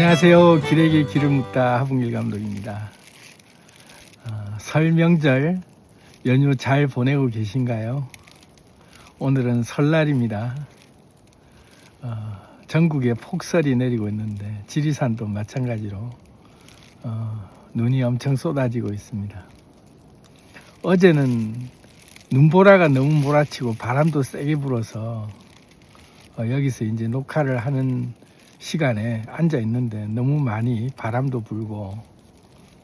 안녕하세요. 길에게 길을 묻다 하붕길 감독입니다. 설 명절 연휴 잘 보내고 계신가요? 오늘은 설날입니다. 전국에 폭설이 내리고 있는데 지리산도 마찬가지로 눈이 엄청 쏟아지고 있습니다. 어제는 눈보라가 너무 몰아치고 바람도 세게 불어서 여기서 이제 녹화를 하는 시간에 앉아 있는데 너무 많이 바람도 불고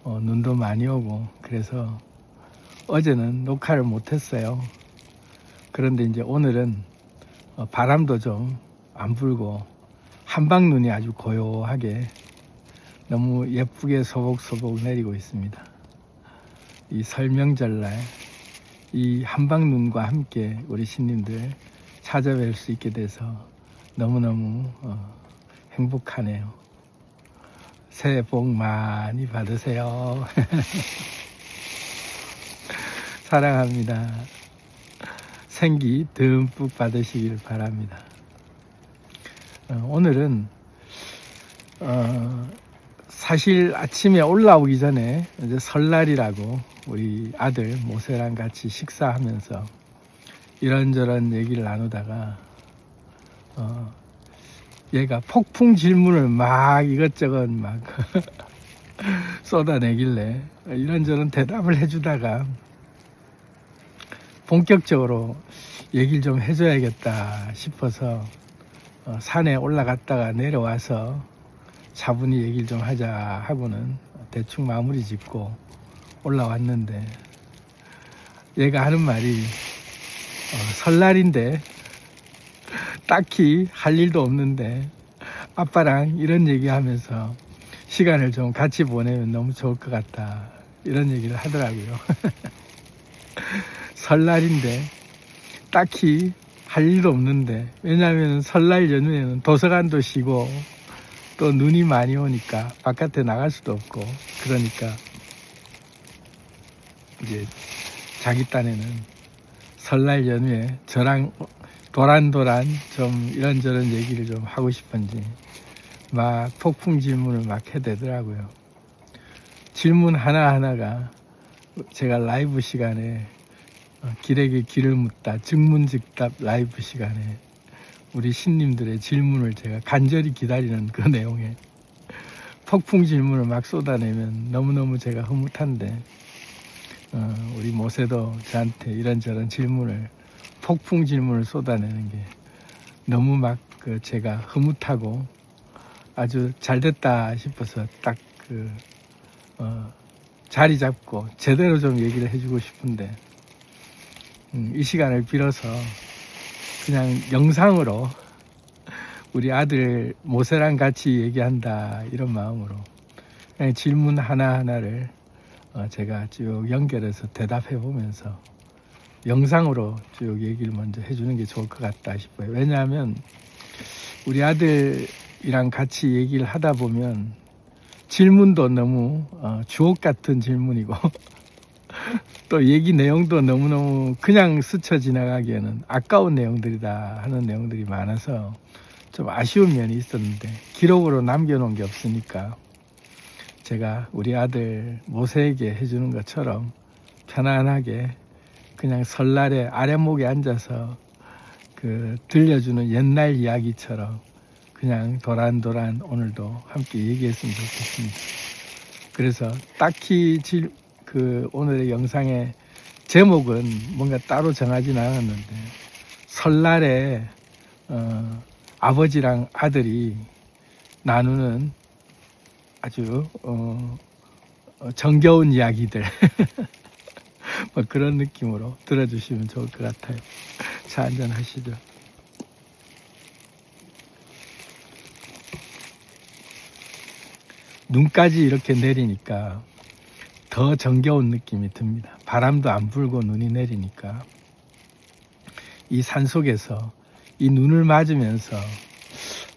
눈도 많이 오고 그래서 어제는 녹화를 못했어요. 그런데 이제 오늘은 바람도 좀 안 불고 한방눈이 아주 고요하게 너무 예쁘게 소복소복 내리고 있습니다. 이 설명절날 이 한방눈과 함께 우리 신님들 찾아뵐 수 있게 돼서 너무너무 행복하네요. 새해 복 많이 받으세요. 사랑합니다. 생기 듬뿍 받으시길 바랍니다. 오늘은 사실 아침에 올라오기 전에 이제 설날이라고 우리 아들 모세랑 같이 식사하면서 이런저런 얘기를 나누다가 얘가 폭풍 질문을 막 이것저것 막 쏟아내길래 이런저런 대답을 해주다가 본격적으로 얘기를 좀 해줘야겠다 싶어서 산에 올라갔다가 내려와서 차분히 얘기를 좀 하자 하고는 대충 마무리 짓고 올라왔는데 얘가 하는 말이 설날인데 딱히 할 일도 없는데 아빠랑 이런 얘기하면서 시간을 좀 같이 보내면 너무 좋을 것 같다 이런 얘기를 하더라고요. 설날인데 딱히 할 일도 없는데 왜냐하면 설날 연휴에는 도서관도 쉬고 또 눈이 많이 오니까 바깥에 나갈 수도 없고 그러니까 이제 자기 딴에는 설날 연휴에 저랑 도란도란 좀 이런저런 얘기를 좀 하고 싶은지 막 폭풍 질문을 막 해대더라고요. 질문 하나하나가 제가 라이브 시간에 길에게 길을 묻다 즉문즉답 라이브 시간에 우리 신님들의 질문을 제가 간절히 기다리는 그 내용에 폭풍 질문을 막 쏟아내면 너무너무 제가 흐뭇한데 우리 모세도 저한테 이런저런 질문을 폭풍 질문을 쏟아내는 게 너무 막 제가 흐뭇하고 아주 잘됐다 싶어서 딱 자리 잡고 제대로 좀 얘기를 해주고 싶은데 이 시간을 빌어서 그냥 영상으로 우리 아들 모세랑 같이 얘기한다 이런 마음으로 그냥 질문 하나하나를 제가 쭉 연결해서 대답해 보면서 영상으로 쭉 얘기를 먼저 해주는 게 좋을 것 같다 싶어요. 왜냐하면 우리 아들이랑 같이 얘기를 하다 보면 질문도 너무 주옥 같은 질문이고 또 얘기 내용도 너무너무 그냥 스쳐 지나가기에는 아까운 내용들이다 하는 내용들이 많아서 좀 아쉬운 면이 있었는데 기록으로 남겨놓은 게 없으니까 제가 우리 아들 모세에게 해주는 것처럼 편안하게 그냥 설날에 아랫목에 앉아서 들려주는 옛날 이야기처럼 그냥 도란도란 오늘도 함께 얘기했으면 좋겠습니다. 그래서 딱히 오늘의 영상의 제목은 뭔가 따로 정하진 않았는데 설날에 아버지랑 아들이 나누는 아주 정겨운 이야기들 뭐 그런 느낌으로 들어주시면 좋을 것 같아요. 차 한잔 하시죠. 눈까지 이렇게 내리니까 더 정겨운 느낌이 듭니다. 바람도 안 불고 눈이 내리니까 이 산속에서 이 눈을 맞으면서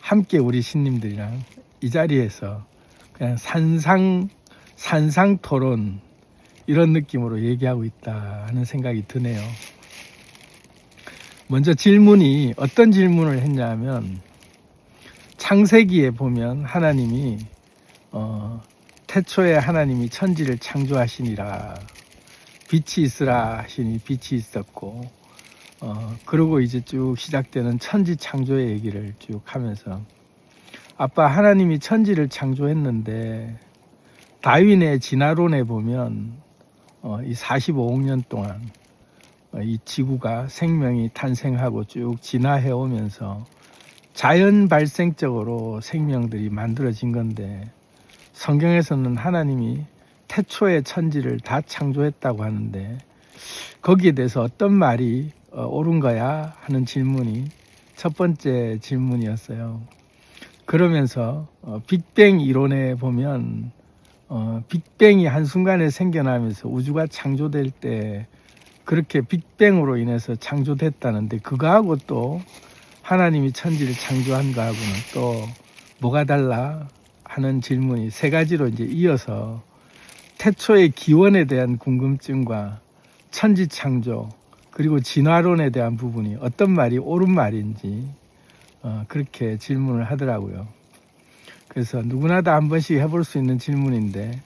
함께 우리 신님들이랑 이 자리에서 그냥 산상 토론 이런 느낌으로 얘기하고 있다 하는 생각이 드네요. 먼저 질문이 어떤 질문을 했냐면 창세기에 보면 하나님이 태초에 하나님이 천지를 창조하시니라, 빛이 있으라 하시니 빛이 있었고, 그러고 이제 쭉 시작되는 천지 창조의 얘기를 쭉 하면서, 아빠 하나님이 천지를 창조했는데 다윈의 진화론에 보면 이 45억 년 동안 이 지구가 생명이 탄생하고 쭉 진화해 오면서 자연 발생적으로 생명들이 만들어진 건데, 성경에서는 하나님이 태초에 천지를 다 창조했다고 하는데, 거기에 대해서 어떤 말이 옳은 거야 하는 질문이 첫 번째 질문이었어요. 그러면서 빅뱅 이론에 보면 빅뱅이 한순간에 생겨나면서 우주가 창조될 때 그렇게 빅뱅으로 인해서 창조됐다는데, 그거하고 또 하나님이 천지를 창조한 거하고는 또 뭐가 달라 하는 질문이 세 가지로 이제 이어서 태초의 기원에 대한 궁금증과 천지 창조, 그리고 진화론에 대한 부분이 어떤 말이 옳은 말인지 그렇게 질문을 하더라고요. 그래서 누구나 다 한 번씩 해볼 수 있는 질문인데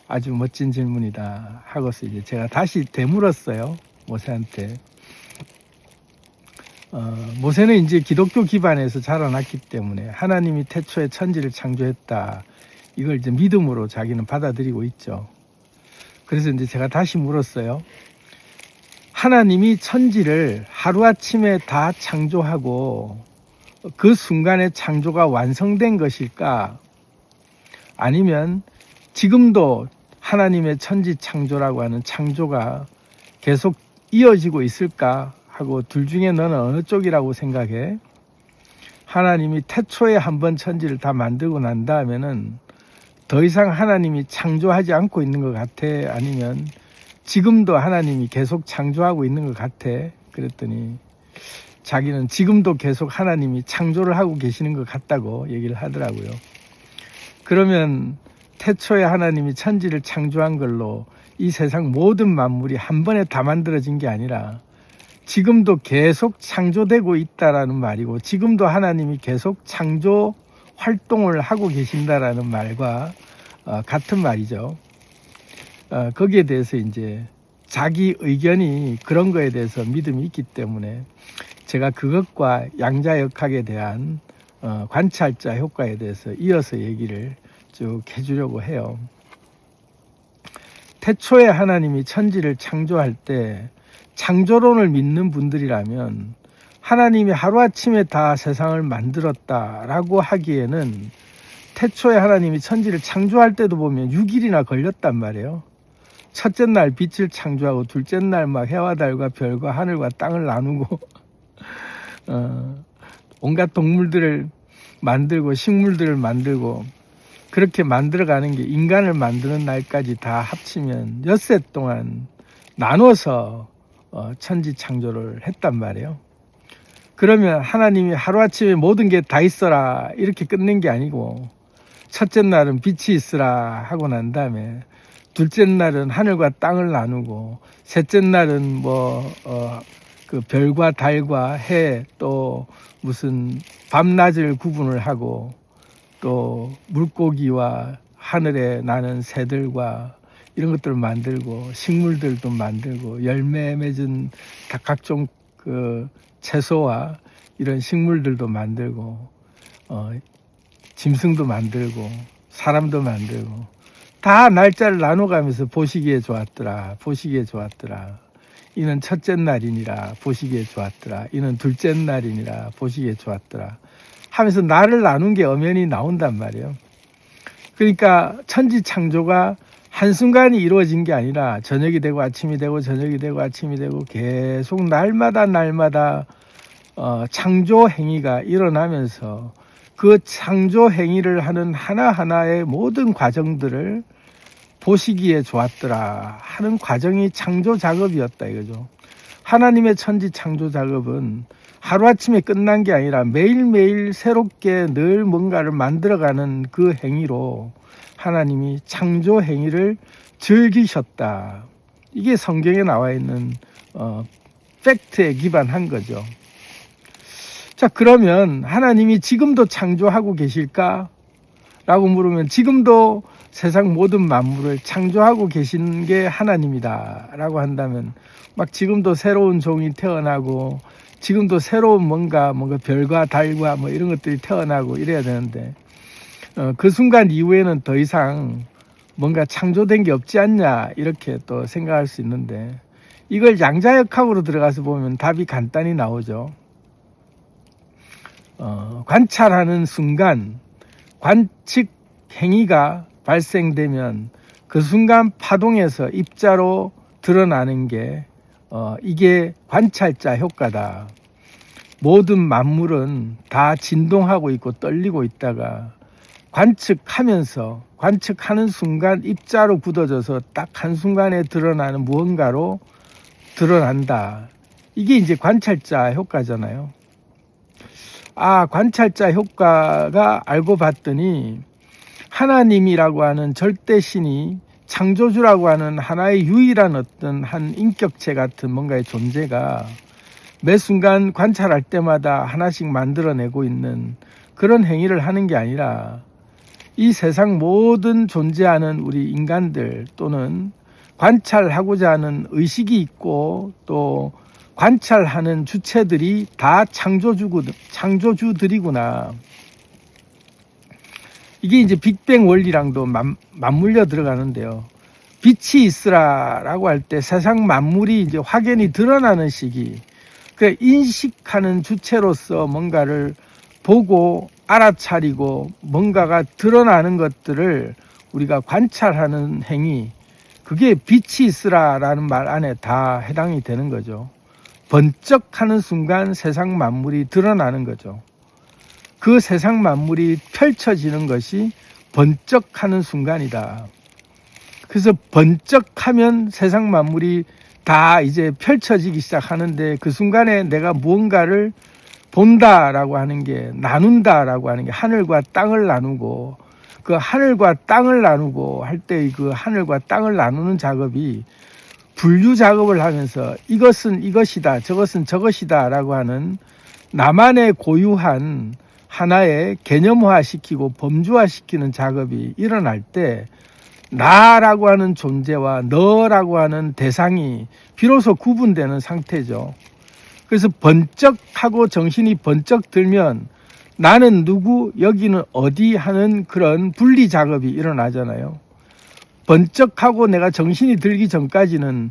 아주 멋진 질문이다 하고서 이제 제가 다시 되물었어요, 모세한테. 모세는 이제 기독교 기반에서 자라났기 때문에 하나님이 태초에 천지를 창조했다, 이걸 이제 믿음으로 자기는 받아들이고 있죠. 그래서 이제 제가 다시 물었어요. 하나님이 천지를 하루아침에 다 창조하고 그 순간에 창조가 완성된 것일까? 아니면 지금도 하나님의 천지 창조라고 하는 창조가 계속 이어지고 있을까 하고, 둘 중에 너는 어느 쪽이라고 생각해? 하나님이 태초에 한번 천지를 다 만들고 난 다음에는 더 이상 하나님이 창조하지 않고 있는 것 같아? 아니면 지금도 하나님이 계속 창조하고 있는 것 같아? 그랬더니 자기는 지금도 계속 하나님이 창조를 하고 계시는 것 같다고 얘기를 하더라고요. 그러면 태초에 하나님이 천지를 창조한 걸로 이 세상 모든 만물이 한 번에 다 만들어진 게 아니라 지금도 계속 창조되고 있다라는 말이고, 지금도 하나님이 계속 창조 활동을 하고 계신다라는 말과 같은 말이죠. 거기에 대해서 이제 자기 의견이 그런 거에 대해서 믿음이 있기 때문에 제가 그것과 양자역학에 대한 관찰자 효과에 대해서 이어서 얘기를 쭉 해주려고 해요. 태초에 하나님이 천지를 창조할 때 창조론을 믿는 분들이라면 하나님이 하루아침에 다 세상을 만들었다라고 하기에는 태초에 하나님이 천지를 창조할 때도 보면 6일이나 걸렸단 말이에요. 첫째 날 빛을 창조하고 둘째 날 막 해와 달과 별과 하늘과 땅을 나누고 온갖 동물들을 만들고 식물들을 만들고, 그렇게 만들어가는 게 인간을 만드는 날까지 다 합치면 엿새 동안 나눠서 천지 창조를 했단 말이에요. 그러면 하나님이 하루아침에 모든 게 다 있어라 이렇게 끝낸 게 아니고, 첫째 날은 빛이 있으라 하고 난 다음에 둘째 날은 하늘과 땅을 나누고, 셋째 날은 그 별과 달과 해, 또 무슨 밤낮을 구분을 하고, 또 물고기와 하늘에 나는 새들과 이런 것들을 만들고, 식물들도 만들고, 열매 맺은 각종 그 채소와 이런 식물들도 만들고, 짐승도 만들고, 사람도 만들고, 다 날짜를 나눠가면서 보시기에 좋았더라, 보시기에 좋았더라. 이는 첫째 날이니라, 보시기에 좋았더라. 이는 둘째 날이니라, 보시기에 좋았더라. 하면서 날을 나눈 게 엄연히 나온단 말이에요. 그러니까 천지 창조가 한순간이 이루어진 게 아니라 저녁이 되고 아침이 되고 저녁이 되고 아침이 되고 계속 날마다 창조 행위가 일어나면서 그 창조 행위를 하는 하나하나의 모든 과정들을 보시기에 좋았더라 하는 과정이 창조 작업이었다 이거죠. 하나님의 천지 창조 작업은 하루아침에 끝난 게 아니라 매일매일 새롭게 늘 뭔가를 만들어가는 그 행위로 하나님이 창조 행위를 즐기셨다. 이게 성경에 나와 있는 팩트에 기반한 거죠. 자, 그러면 하나님이 지금도 창조하고 계실까? 라고 물으면 지금도 세상 모든 만물을 창조하고 계신 게 하나님이다 라고 한다면 막 지금도 새로운 종이 태어나고 지금도 새로운 뭔가 별과 달과 뭐 이런 것들이 태어나고 이래야 되는데 그 순간 이후에는 더 이상 뭔가 창조된 게 없지 않냐 이렇게 또 생각할 수 있는데 이걸 양자역학으로 들어가서 보면 답이 간단히 나오죠. 관찰하는 순간 관측 행위가 발생되면 그 순간 파동에서 입자로 드러나는 게 이게 관찰자 효과다. 모든 만물은 다 진동하고 있고 떨리고 있다가 관측하는 순간 입자로 굳어져서 딱 한순간에 드러나는 무언가로 드러난다. 이게 이제 관찰자 효과잖아요. 관찰자 효과가 알고 봤더니 하나님이라고 하는 절대신이 창조주라고 하는 하나의 유일한 어떤 한 인격체 같은 뭔가의 존재가 매 순간 관찰할 때마다 하나씩 만들어내고 있는 그런 행위를 하는 게 아니라 이 세상 모든 존재하는 우리 인간들 또는 관찰하고자 하는 의식이 있고 또 관찰하는 주체들이 다 창조주들이구나. 이게 이제 빅뱅 원리랑도 맞물려 들어가는데요. 빛이 있으라라고 할 때 세상 만물이 이제 확연히 드러나는 시기. 그 인식하는 주체로서 뭔가를 보고 알아차리고 뭔가가 드러나는 것들을 우리가 관찰하는 행위. 그게 빛이 있으라라는 말 안에 다 해당이 되는 거죠. 번쩍하는 순간 세상 만물이 드러나는 거죠. 그 세상 만물이 펼쳐지는 것이 번쩍하는 순간이다. 그래서 번쩍하면 세상 만물이 다 이제 펼쳐지기 시작하는데 그 순간에 내가 무언가를 본다라고 하는 게 나눈다라고 하는 게 하늘과 땅을 나누고 그 하늘과 땅을 나누고 할 때 그 하늘과 땅을 나누는 작업이 분류 작업을 하면서 이것은 이것이다 저것은 저것이다 라고 하는 나만의 고유한 하나의 개념화시키고 범주화시키는 작업이 일어날 때 나라고 하는 존재와 너라고 하는 대상이 비로소 구분되는 상태죠. 그래서 번쩍하고 정신이 번쩍 들면 나는 누구 여기는 어디 하는 그런 분리 작업이 일어나잖아요. 번쩍하고 내가 정신이 들기 전까지는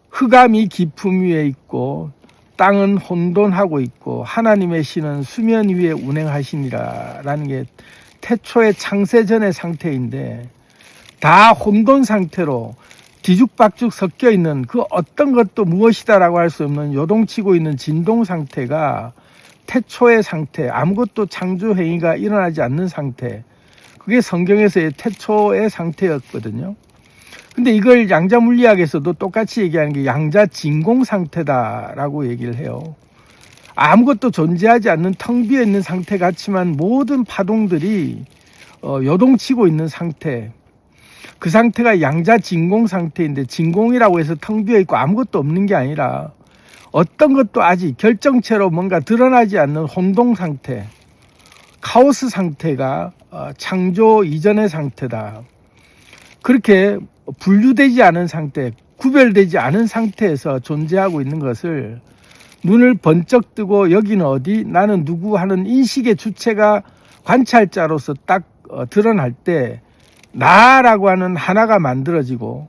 흑암이 깊음 위에 있고 땅은 혼돈하고 있고 하나님의 신은 수면 위에 운행하시니라 라는 게 태초의 창세전의 상태인데 다 혼돈 상태로 뒤죽박죽 섞여 있는 그 어떤 것도 무엇이다라고 할 수 없는 요동치고 있는 진동 상태가 태초의 상태, 아무것도 창조 행위가 일어나지 않는 상태, 그게 성경에서의 태초의 상태였거든요. 근데 이걸 양자 물리학에서도 똑같이 얘기하는 게 양자 진공 상태다라고 얘기를 해요. 아무것도 존재하지 않는 텅 비어 있는 상태 같지만 모든 파동들이 요동치고 있는 상태, 그 상태가 양자 진공 상태인데 진공이라고 해서 텅 비어 있고 아무것도 없는 게 아니라 어떤 것도 아직 결정체로 뭔가 드러나지 않는 혼동 상태, 카오스 상태가 창조 이전의 상태다. 그렇게 분류되지 않은 상태, 구별되지 않은 상태에서 존재하고 있는 것을 눈을 번쩍 뜨고 여기는 어디, 나는 누구 하는 인식의 주체가 관찰자로서 딱 드러날 때 나라고 하는 하나가 만들어지고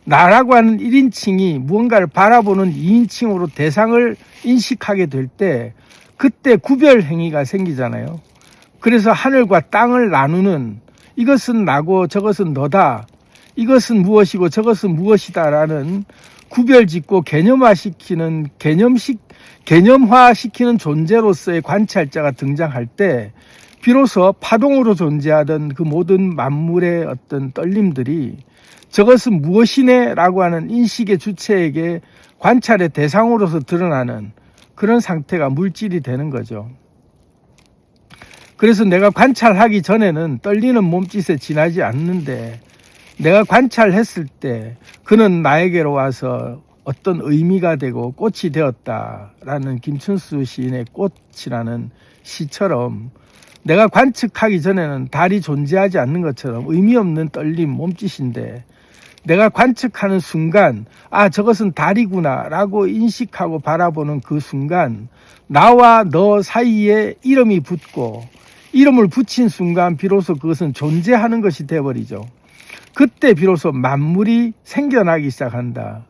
나라고 하는 1인칭이 무언가를 바라보는 2인칭으로 대상을 인식하게 될 때 그때 구별 행위가 생기잖아요. 그래서 하늘과 땅을 나누는 이것은 나고 저것은 너다. 이것은 무엇이고 저것은 무엇이다라는 구별짓고 개념화시키는 존재로서의 관찰자가 등장할 때 비로소 파동으로 존재하던 그 모든 만물의 어떤 떨림들이 저것은 무엇이네 라고 하는 인식의 주체에게 관찰의 대상으로서 드러나는 그런 상태가 물질이 되는 거죠. 그래서 내가 관찰하기 전에는 떨리는 몸짓에 지나지 않는데 내가 관찰했을 때 그는 나에게로 와서 어떤 의미가 되고 꽃이 되었다라는 김춘수 시인의 꽃이라는 시처럼 내가 관측하기 전에는 달이 존재하지 않는 것처럼 의미 없는 떨림, 몸짓인데 내가 관측하는 순간 아 저것은 달이구나 라고 인식하고 바라보는 그 순간 나와 너 사이에 이름이 붙고 이름을 붙인 순간 비로소 그것은 존재하는 것이 되어버리죠. 그때 비로소 만물이 생겨나기 시작한다.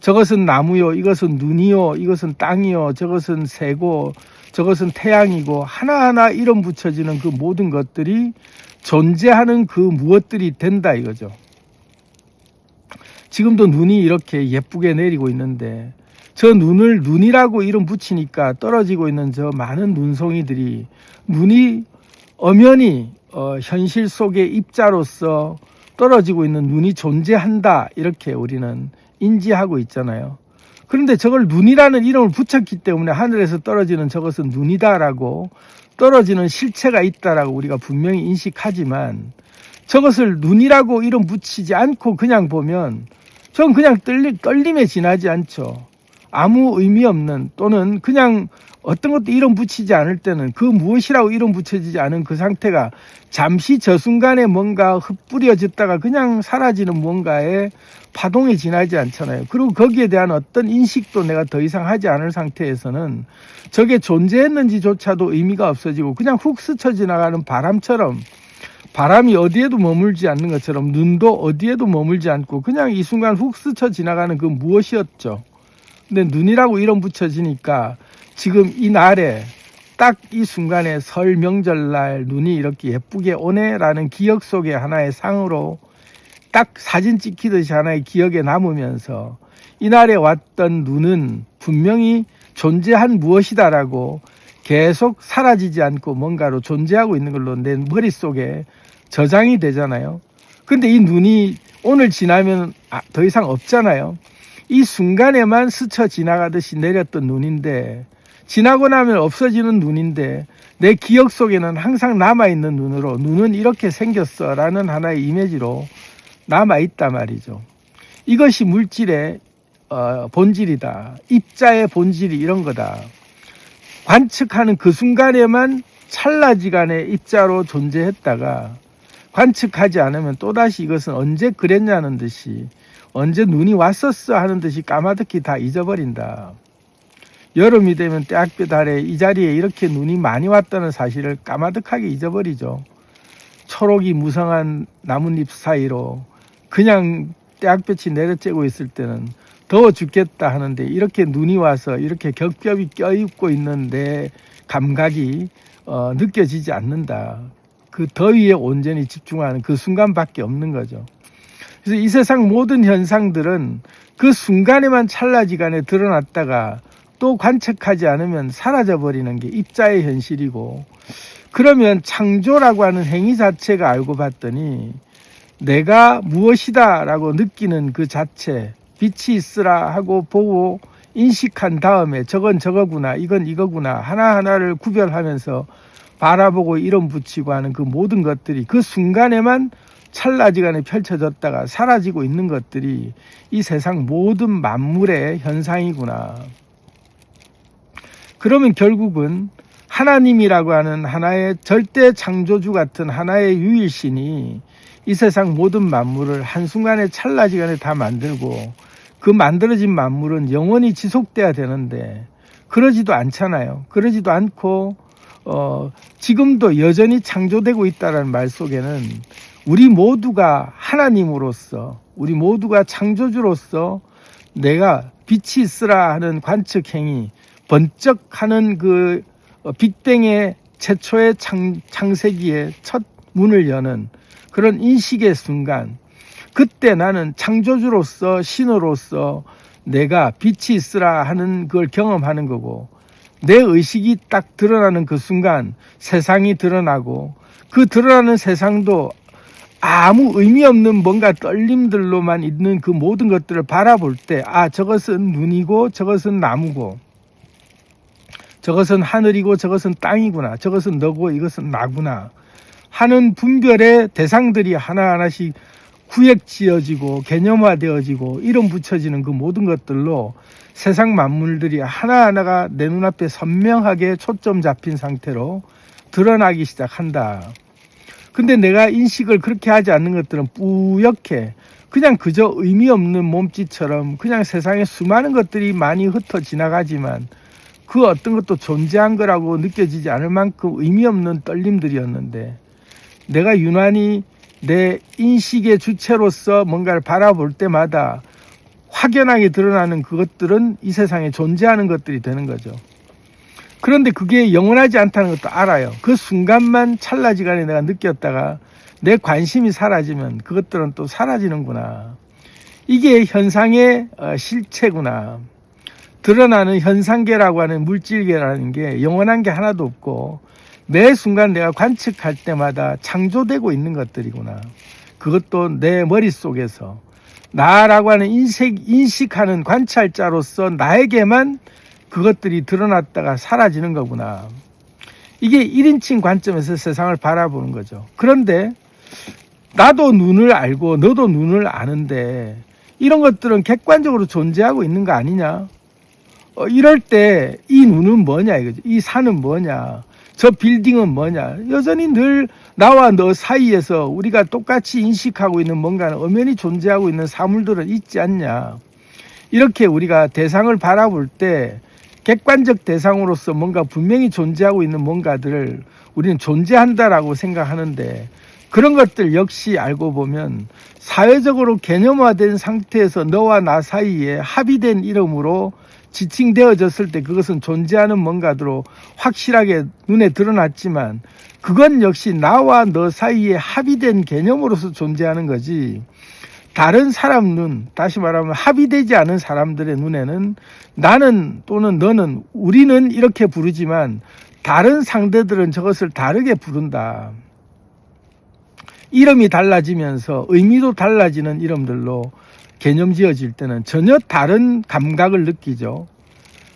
저것은 나무요, 이것은 눈이요, 이것은 땅이요, 저것은 새고 저것은 태양이고 하나하나 이름 붙여지는 그 모든 것들이 존재하는 그 무엇들이 된다 이거죠. 지금도 눈이 이렇게 예쁘게 내리고 있는데 저 눈을 눈이라고 이름 붙이니까 떨어지고 있는 저 많은 눈송이들이 눈이 엄연히 현실 속의 입자로서 떨어지고 있는 눈이 존재한다 이렇게 우리는 인지하고 있잖아요. 그런데 저걸 눈이라는 이름을 붙였기 때문에 하늘에서 떨어지는 저것은 눈이다라고 떨어지는 실체가 있다라고 우리가 분명히 인식하지만 저것을 눈이라고 이름 붙이지 않고 그냥 보면 전 그냥 떨림에 지나지 않죠. 아무 의미 없는 또는 그냥 어떤 것도 이름 붙이지 않을 때는 그 무엇이라고 이름 붙여지지 않은 그 상태가 잠시 저 순간에 뭔가 흩뿌려졌다가 그냥 사라지는 뭔가에 파동에 지나지 않잖아요. 그리고 거기에 대한 어떤 인식도 내가 더 이상 하지 않을 상태에서는 저게 존재했는지조차도 의미가 없어지고 그냥 훅 스쳐 지나가는 바람처럼 바람이 어디에도 머물지 않는 것처럼 눈도 어디에도 머물지 않고 그냥 이 순간 훅 스쳐 지나가는 그 무엇이었죠. 근데 눈이라고 이름 붙여지니까 지금 이 날에 딱 이 순간에 설 명절날 눈이 이렇게 예쁘게 오네라는 기억 속의 하나의 상으로 딱 사진 찍히듯이 하나의 기억에 남으면서 이날에 왔던 눈은 분명히 존재한 무엇이다라고 계속 사라지지 않고 뭔가로 존재하고 있는 걸로 내 머릿속에 저장이 되잖아요. 근데 이 눈이 오늘 지나면 더 이상 없잖아요. 이 순간에만 스쳐 지나가듯이 내렸던 눈인데 지나고 나면 없어지는 눈인데 내 기억 속에는 항상 남아있는 눈으로 눈은 이렇게 생겼어 라는 하나의 이미지로 남아있단 말이죠. 이것이 물질의 본질이다. 입자의 본질이 이런 거다. 관측하는 그 순간에만 찰나지간에 입자로 존재했다가 관측하지 않으면 또다시 이것은 언제 그랬냐는 듯이 언제 눈이 왔었어 하는 듯이 까마득히 다 잊어버린다. 여름이 되면 떼학볕 아래 이 자리에 이렇게 눈이 많이 왔다는 사실을 까마득하게 잊어버리죠. 초록이 무성한 나뭇잎 사이로 그냥 떼학볕이 내려쬐고 있을 때는 더워 죽겠다 하는데 이렇게 눈이 와서 이렇게 겹겹이 껴입고 있는 내 감각이 느껴지지 않는다. 그 더위에 온전히 집중하는 그 순간밖에 없는 거죠. 그래서 이 세상 모든 현상들은 그 순간에만 찰나지간에 드러났다가 또 관측하지 않으면 사라져버리는 게 입자의 현실이고 그러면 창조라고 하는 행위 자체가 알고 봤더니 내가 무엇이다 라고 느끼는 그 자체 빛이 있으라 하고 보고 인식한 다음에 저건 저거구나 이건 이거구나 하나하나를 구별하면서 바라보고 이름 붙이고 하는 그 모든 것들이 그 순간에만 찰나지간에 펼쳐졌다가 사라지고 있는 것들이 이 세상 모든 만물의 현상이구나. 그러면 결국은 하나님이라고 하는 하나의 절대 창조주 같은 하나의 유일신이 이 세상 모든 만물을 한순간에 찰나지간에 다 만들고 그 만들어진 만물은 영원히 지속돼야 되는데 그러지도 않잖아요. 그러지도 않고 지금도 여전히 창조되고 있다는 말 속에는 우리 모두가 하나님으로서 우리 모두가 창조주로서 내가 빛이 있으라 하는 관측행위 번쩍하는 그 빅뱅의 최초의 창세기의 첫 문을 여는 그런 인식의 순간 그때 나는 창조주로서 신으로서 내가 빛이 있으라 하는 그걸 경험하는 거고 내 의식이 딱 드러나는 그 순간 세상이 드러나고 그 드러나는 세상도 아무 의미 없는 뭔가 떨림들로만 있는 그 모든 것들을 바라볼 때 저것은 눈이고 저것은 나무고 저것은 하늘이고 저것은 땅이구나 저것은 너고 이것은 나구나 하는 분별의 대상들이 하나하나씩 구획 지어지고 개념화되어지고 이름 붙여지는 그 모든 것들로 세상 만물들이 하나하나가 내 눈앞에 선명하게 초점 잡힌 상태로 드러나기 시작한다. 근데 내가 인식을 그렇게 하지 않는 것들은 뿌옇게 그냥 그저 의미 없는 몸짓처럼 그냥 세상에 수많은 것들이 많이 흩어 지나가지만 그 어떤 것도 존재한 거라고 느껴지지 않을 만큼 의미 없는 떨림들이었는데, 내가 유난히 내 인식의 주체로서 뭔가를 바라볼 때마다 확연하게 드러나는 그것들은 이 세상에 존재하는 것들이 되는 거죠. 그런데 그게 영원하지 않다는 것도 알아요. 그 순간만 찰나지간에 내가 느꼈다가 내 관심이 사라지면 그것들은 또 사라지는구나. 이게 현상의 실체구나. 드러나는 현상계라고 하는 물질계라는 게 영원한 게 하나도 없고 매 순간 내가 관측할 때마다 창조되고 있는 것들이구나. 그것도 내 머릿속에서 나라고 하는 인식하는 관찰자로서 나에게만 그것들이 드러났다가 사라지는 거구나. 이게 1인칭 관점에서 세상을 바라보는 거죠. 그런데 나도 눈을 알고 너도 눈을 아는데 이런 것들은 객관적으로 존재하고 있는 거 아니냐? 이럴 때 이 눈은 뭐냐 이거죠. 이 산은 뭐냐? 저 빌딩은 뭐냐? 여전히 늘 나와 너 사이에서 우리가 똑같이 인식하고 있는 뭔가는 엄연히 존재하고 있는 사물들은 있지 않냐? 이렇게 우리가 대상을 바라볼 때 객관적 대상으로서 뭔가 분명히 존재하고 있는 뭔가들을 우리는 존재한다라고 생각하는데, 그런 것들 역시 알고 보면 사회적으로 개념화된 상태에서 너와 나 사이에 합의된 이름으로 지칭되어졌을 때 그것은 존재하는 뭔가로 확실하게 눈에 드러났지만 그건 역시 나와 너 사이에 합의된 개념으로서 존재하는 거지, 다른 사람 눈, 다시 말하면 합의되지 않은 사람들의 눈에는 나는 또는 너는, 우리는 이렇게 부르지만 다른 상대들은 저것을 다르게 부른다. 이름이 달라지면서 의미도 달라지는 이름들로 개념 지어질 때는 전혀 다른 감각을 느끼죠.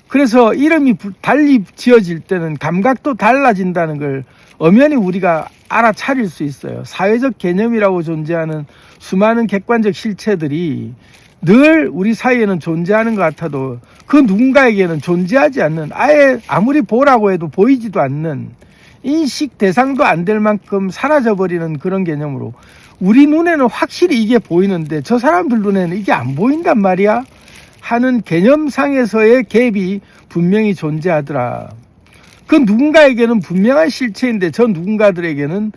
그래서 이름이 달리 지어질 때는 감각도 달라진다는 걸 엄연히 우리가 알아차릴 수 있어요. 사회적 개념이라고 존재하는 수많은 객관적 실체들이 늘 우리 사이에는 존재하는 것 같아도 그 누군가에게는 존재하지 않는, 아예 아무리 보라고 해도 보이지도 않는, 인식 대상도 안 될 만큼 사라져버리는 그런 개념으로 우리 눈에는 확실히 이게 보이는데 저 사람들 눈에는 이게 안 보인단 말이야 하는 개념상에서의 갭이 분명히 존재하더라. 그 누군가에게는 분명한 실체인데 저 누군가들에게는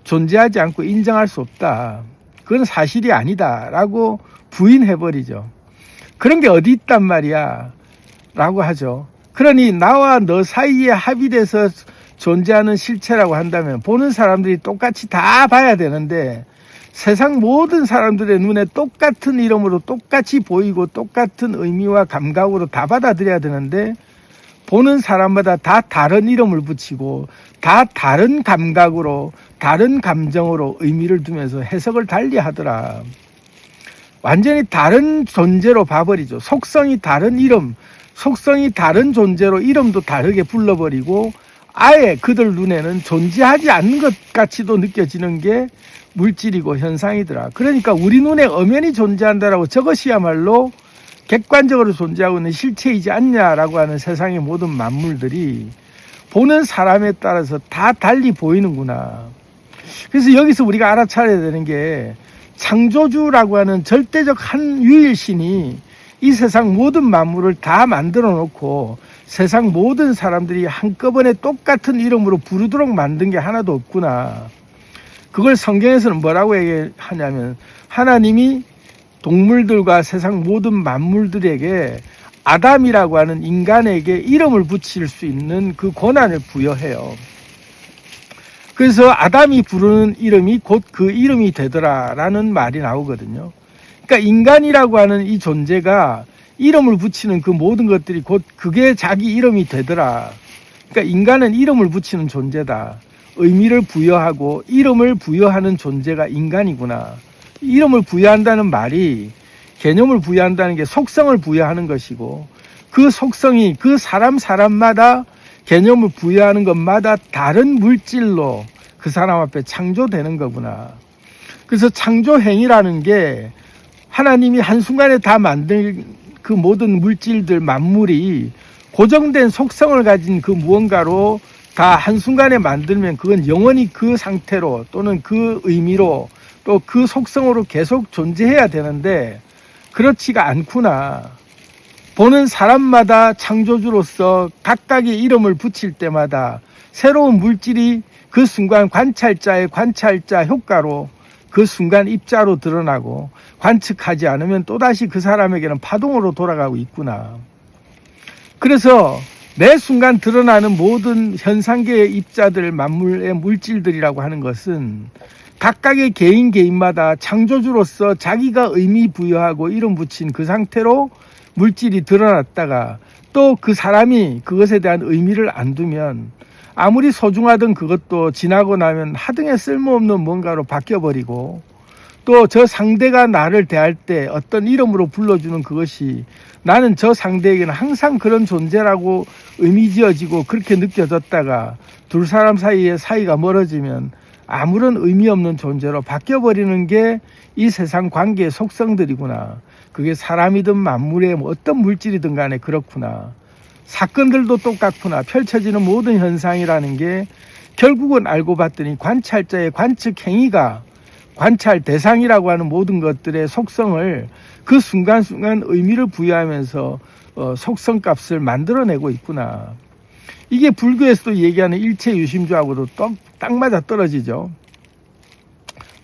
존재하지 않고 인정할 수 없다. 그건 사실이 아니다 라고 부인해버리죠. 그런 게 어디 있단 말이야 라고 하죠. 그러니 나와 너 사이에 합의돼서 존재하는 실체라고 한다면 보는 사람들이 똑같이 다 봐야 되는데, 세상 모든 사람들의 눈에 똑같은 이름으로 똑같이 보이고 똑같은 의미와 감각으로 다 받아들여야 되는데 보는 사람마다 다 다른 이름을 붙이고 다 다른 감각으로 다른 감정으로 의미를 두면서 해석을 달리 하더라. 완전히 다른 존재로 봐버리죠. 속성이 다른 이름, 속성이 다른 존재로 이름도 다르게 불러버리고 아예 그들 눈에는 존재하지 않는 것 같이도 느껴지는 게 물질이고 현상이더라. 그러니까 우리 눈에 엄연히 존재한다라고 저것이야말로 객관적으로 존재하고 있는 실체이지 않냐라고 하는 세상의 모든 만물들이 보는 사람에 따라서 다 달리 보이는구나. 그래서 여기서 우리가 알아차려야 되는 게, 창조주라고 하는 절대적 한 유일신이 이 세상 모든 만물을 다 만들어 놓고 세상 모든 사람들이 한꺼번에 똑같은 이름으로 부르도록 만든 게 하나도 없구나. 그걸 성경에서는 뭐라고 얘기하냐면, 하나님이 동물들과 세상 모든 만물들에게 아담이라고 하는 인간에게 이름을 붙일 수 있는 그 권한을 부여해요. 그래서 아담이 부르는 이름이 곧 그 이름이 되더라라는 말이 나오거든요. 그러니까 인간이라고 하는 이 존재가 이름을 붙이는 그 모든 것들이 곧 그게 자기 이름이 되더라. 그러니까 인간은 이름을 붙이는 존재다. 의미를 부여하고 이름을 부여하는 존재가 인간이구나. 이름을 부여한다는 말이, 개념을 부여한다는 게 속성을 부여하는 것이고, 그 속성이 그 사람마다 개념을 부여하는 것마다 다른 물질로 그 사람 앞에 창조되는 거구나. 그래서 창조행위라는 게 하나님이 한순간에 다 만든 그 모든 물질들, 만물이 고정된 속성을 가진 그 무언가로 다 한순간에 만들면 그건 영원히 그 상태로 또는 그 의미로 또 그 속성으로 계속 존재해야 되는데 그렇지가 않구나. 보는 사람마다 창조주로서 각각의 이름을 붙일 때마다 새로운 물질이 그 순간 관찰자의 관찰자 효과로 그 순간 입자로 드러나고 관측하지 않으면 또다시 그 사람에게는 파동으로 돌아가고 있구나. 그래서 매 순간 드러나는 모든 현상계의 입자들, 만물의 물질들이라고 하는 것은 각각의 개인마다 창조주로서 자기가 의미 부여하고 이름 붙인 그 상태로 물질이 드러났다가 또 그 사람이 그것에 대한 의미를 안 두면 아무리 소중하던 그것도 지나고 나면 하등에 쓸모없는 뭔가로 바뀌어버리고 또 저 상대가 나를 대할 때 어떤 이름으로 불러주는 그것이 나는 저 상대에게는 항상 그런 존재라고 의미 지어지고 그렇게 느껴졌다가 둘 사람 사이의 사이가 멀어지면 아무런 의미 없는 존재로 바뀌어버리는 게 이 세상 관계의 속성들이구나. 그게 사람이든 만물의 어떤 물질이든 간에 그렇구나. 사건들도 똑같구나. 펼쳐지는 모든 현상이라는 게 결국은 알고 봤더니 관찰자의 관측 행위가 관찰 대상이라고 하는 모든 것들의 속성을 그 순간순간 의미를 부여하면서 속성값을 만들어내고 있구나. 이게 불교에서도 얘기하는 일체유심주하고도 딱 맞아 떨어지죠.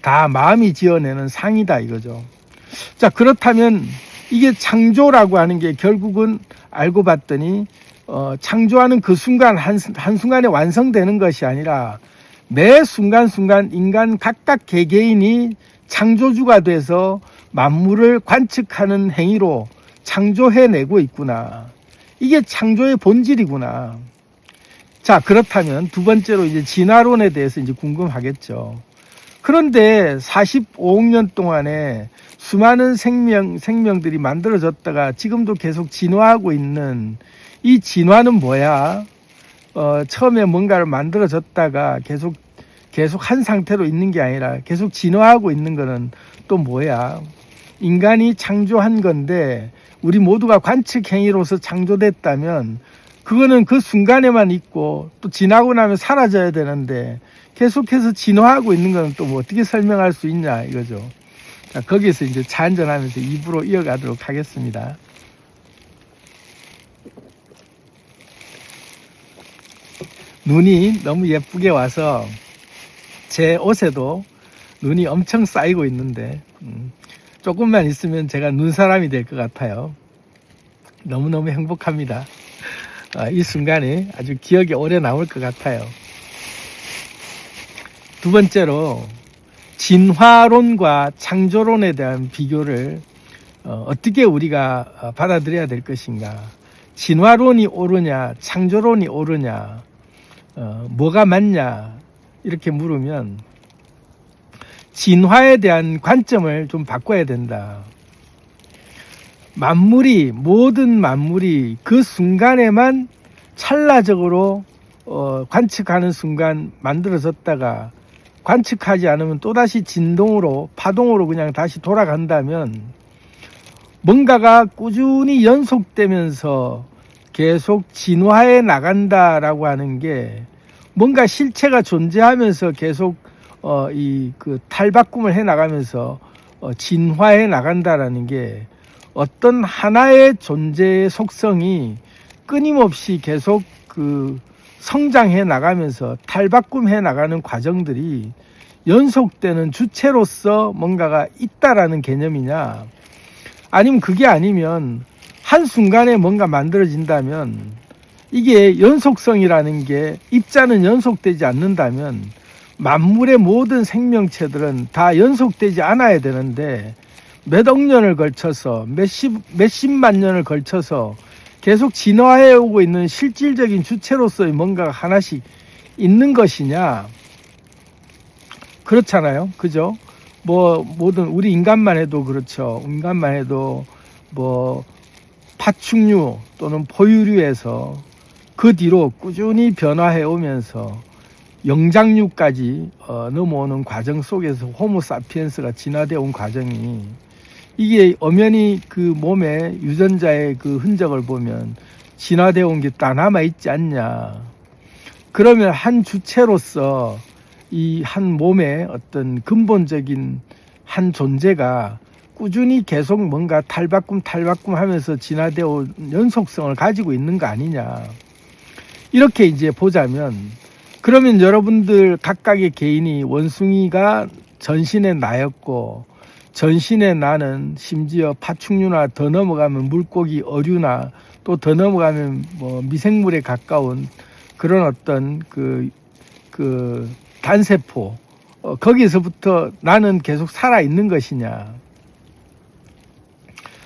다 마음이 지어내는 상이다 이거죠. 자, 그렇다면 이게 창조라고 하는 게 결국은 알고 봤더니 창조하는 그 순간 한순간에 완성되는 것이 아니라 매 순간순간 인간 각각 개개인이 창조주가 돼서 만물을 관측하는 행위로 창조해내고 있구나. 이게 창조의 본질이구나. 자, 그렇다면 두 번째로 이제 진화론에 대해서 이제 궁금하겠죠. 그런데 45억 년 동안에 수많은 생명들이 만들어졌다가 지금도 계속 진화하고 있는 이 진화는 뭐야? 처음에 뭔가를 만들어졌다가 계속 한 상태로 있는 게 아니라 계속 진화하고 있는 거는 또 뭐야? 인간이 창조한 건데 우리 모두가 관측 행위로서 창조됐다면 그거는 그 순간에만 있고 또 지나고 나면 사라져야 되는데 계속해서 진화하고 있는 건 또 뭐 어떻게 설명할 수 있냐 이거죠. 자, 거기에서 이제 찬전하면서 입으로 이어가도록 하겠습니다. 눈이 너무 예쁘게 와서 제 옷에도 눈이 엄청 쌓이고 있는데 조금만 있으면 제가 눈사람이 될 것 같아요. 너무너무 행복합니다. 이 순간이 아주 기억에 오래 남을 것 같아요. 두 번째로 진화론과 창조론에 대한 비교를 어떻게 우리가 받아들여야 될 것인가. 진화론이 옳으냐 창조론이 옳으냐 뭐가 맞냐 이렇게 물으면 진화에 대한 관점을 좀 바꿔야 된다. 모든 만물이 그 순간에만 찰나적으로 관측하는 순간 만들어졌다가 관측하지 않으면 또다시 진동으로 파동으로 그냥 다시 돌아간다면 뭔가가 꾸준히 연속되면서 계속 진화해 나간다라고 하는 게 뭔가 실체가 존재하면서 계속 그 탈바꿈을 해 나가면서 진화해 나간다라는 게 어떤 하나의 존재의 속성이 끊임없이 계속 그 성장해 나가면서 탈바꿈해 나가는 과정들이 연속되는 주체로서 뭔가가 있다라는 개념이냐, 아니면 그게 아니면 한순간에 뭔가 만들어진다면 이게 연속성이라는 게 입자는 연속되지 않는다면 만물의 모든 생명체들은 다 연속되지 않아야 되는데 몇억 년을 걸쳐서 몇십만 년을 걸쳐서 계속 진화해 오고 있는 실질적인 주체로서의 뭔가가 하나씩 있는 것이냐? 그렇잖아요. 그죠? 모든 우리 인간만 해도 그렇죠. 인간만 해도 파충류 또는 포유류에서 그 뒤로 꾸준히 변화해 오면서 영장류까지 넘어오는 과정 속에서 호모사피엔스가 진화되어 온 과정이 이게 엄연히 그 몸에 유전자의 그 흔적을 보면 진화되어 온 게 다 남아있지 않냐. 그러면 한 주체로서 이 한 몸의 어떤 근본적인 한 존재가 꾸준히 계속 뭔가 탈바꿈 하면서 진화되어 온 연속성을 가지고 있는 거 아니냐. 이렇게 이제 보자면, 그러면 여러분들 각각의 개인이 원숭이가 전신의 나였고, 전신의 나는 심지어 파충류나 더 넘어가면 물고기, 어류나 또 더 넘어가면 뭐 미생물에 가까운 그런 어떤 그 단세포, 거기서부터 나는 계속 살아있는 것이냐.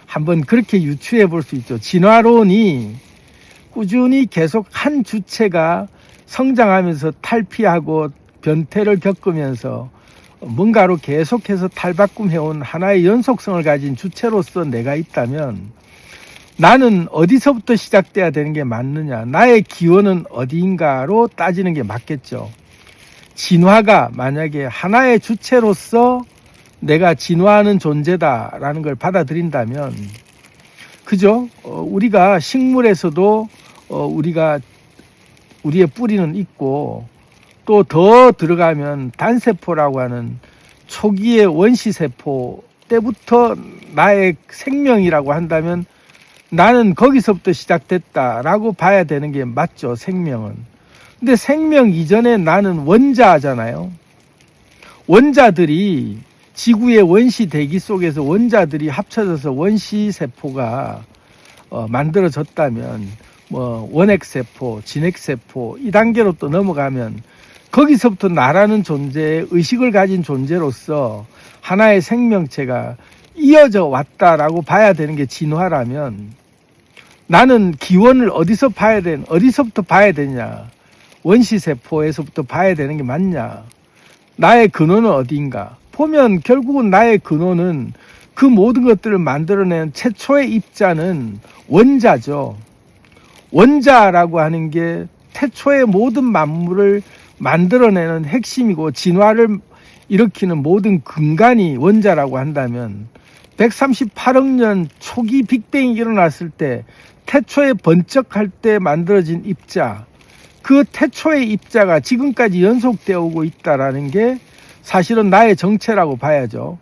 한번 그렇게 유추해 볼 수 있죠. 진화론이 꾸준히 계속 한 주체가 성장하면서 탈피하고 변태를 겪으면서 뭔가로 계속해서 탈바꿈해온 하나의 연속성을 가진 주체로서 내가 있다면 나는 어디서부터 시작돼야 되는 게 맞느냐, 나의 기원은 어디인가로 따지는 게 맞겠죠. 진화가 만약에 하나의 주체로서 내가 진화하는 존재다라는 걸 받아들인다면, 그죠? 우리가 식물에서도 우리의 뿌리는 있고, 또 더 들어가면 단세포라고 하는 초기의 원시세포 때부터 나의 생명이라고 한다면 나는 거기서부터 시작됐다라고 봐야 되는 게 맞죠, 생명은. 근데 생명 이전에 나는 원자잖아요. 원자들이 지구의 원시 대기 속에서 원자들이 합쳐져서 원시세포가 만들어졌다면 뭐 원핵세포, 진핵세포 이 단계로 또 넘어가면 거기서부터 나라는 존재의 의식을 가진 존재로서 하나의 생명체가 이어져 왔다라고 봐야 되는 게 진화라면, 나는 기원을 어디서부터 봐야 되냐? 원시세포에서부터 봐야 되는 게 맞냐? 나의 근원은 어디인가? 보면 결국은 나의 근원은 그 모든 것들을 만들어낸 최초의 입자는 원자죠. 원자라고 하는 게 태초의 모든 만물을 만들어내는 핵심이고 진화를 일으키는 모든 근간이 원자라고 한다면 138억 년 초기 빅뱅이 일어났을 때 태초에 번쩍할 때 만들어진 입자, 그 태초의 입자가 지금까지 연속되어 오고 있다는 게 사실은 나의 정체라고 봐야죠.